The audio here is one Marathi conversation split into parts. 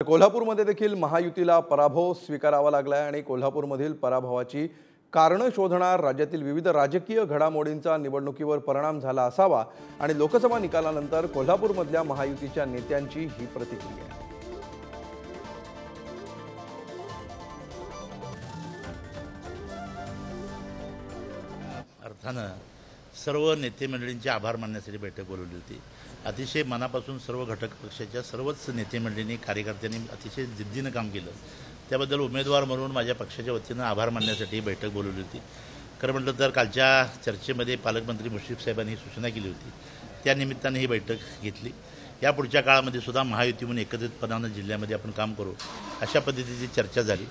कोल्हापूरमध्ये देखील महायुतीला पराभव स्वीकारावा लागला आहे आणि कोल्हापूरमधील पराभवाची कारणं शोधणार राज्यातील विविध राजकीय घडामोडींचा निवडणुकीवर परिणाम झाला असावा आणि लोकसभा निकालानंतर कोल्हापूरमधल्या महायुतीच्या नेत्यांची ही प्रतिक्रिया आहे। अर्थानं सर्व नेते मंडळींचे आभार मानण्यासाठी बैठक बोलवली होती। अतिशय मनापासून सर्व घटक पक्षाच्या सर्वच नेते मंडळींनी कार्यकर्त्यांनी अतिशय जिद्दीनं काम केलं। त्याबद्दल उमेदवार म्हणून माझ्या पक्षाच्या वतीनं आभार मानण्यासाठी बैठक बोलवली होती। खरं म्हटलं तर कालच्या चर्चेमध्ये पालकमंत्री मुश्रीफ साहेबांनी सूचना केली होती, त्या निमित्ताने ही बैठक घेतली। या पुढच्या काळामध्ये सुद्धा महायुती म्हणून एकत्रितपणानं जिल्ह्यामध्ये आपण काम करू अशा पद्धतीची चर्चा झाली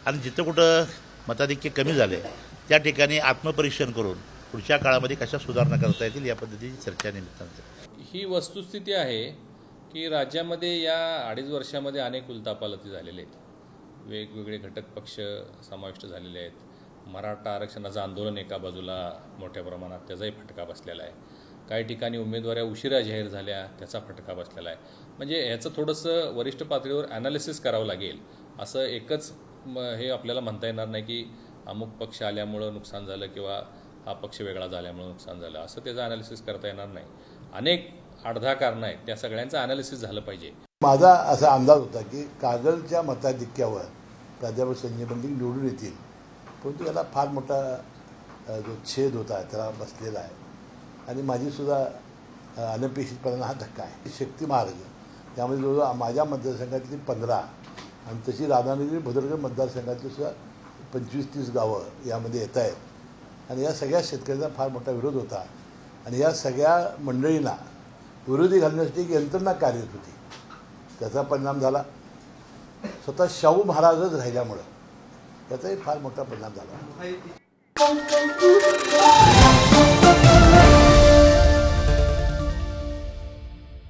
आणि जिथं कुठं मताधिक्य कमी झाले त्या ठिकाणी आत्मपरीक्षण करून पुढच्या काळामध्ये कशा सुधारणा करता येतील या पद्धतीची चर्चा निमित्तानं ही वस्तुस्थिती आहे की राज्यामध्ये या 2.5 वर्षामध्ये अनेक उलथापालथी झालेले आहेत। वेगवेगळे घटक पक्ष समाविष्ट झालेले आहेत। मराठा आरक्षणाचं आंदोलन एका बाजूला मोठ्या प्रमाणात त्याचाही फटका बसलेला आहे। काही ठिकाणी उमेदवाऱ्या उशिरा जाहीर झाल्या त्याचा फटका बसलेला आहे। म्हणजे ह्याचं थोडंसं वरिष्ठ पातळीवर ॲनालिसिस करावं लागेल। असं एकच हे आपल्याला म्हणता येणार नाही की अमुक पक्ष आल्यामुळं नुकसान झालं किंवा हा पक्ष वेगळा झाल्यामुळे नुकसान झालं, असं त्याचं ॲनालिसिस करता येणार नाही। अनेक 8-10 कारणं आहेत, त्या सगळ्यांचं ॲनालिसिस झालं पाहिजे। माझा असा अंदाज होता की कागलच्या मताधिक्यावर प्राध्यापक संजय बंडी निवडून येतील, परंतु याला फार मोठा जो छेद होता त्याला बसलेला आहे आणि माझीसुद्धा अनपेक्षितपणानं हा धक्का आहे। शक्ती मार्ग त्यामध्ये जवळजवळ माझ्या मतदारसंघातली 15 आणि तशी राधानगरी भद्रगड मतदारसंघातली सुद्धा 25-30 गावं यामध्ये येत आहेत आणि या सगळ्या शेतकऱ्यांचा फार मोठा विरोध होता आणि या सगळ्या मंडळींना विरोधी घालण्यासाठी एक यंत्रणा कार्यरत होती। त्याचा परिणाम झाला स्वतः शाहू महाराजच राहिल्यामुळं त्याचाही फार मोठा परिणाम झाला।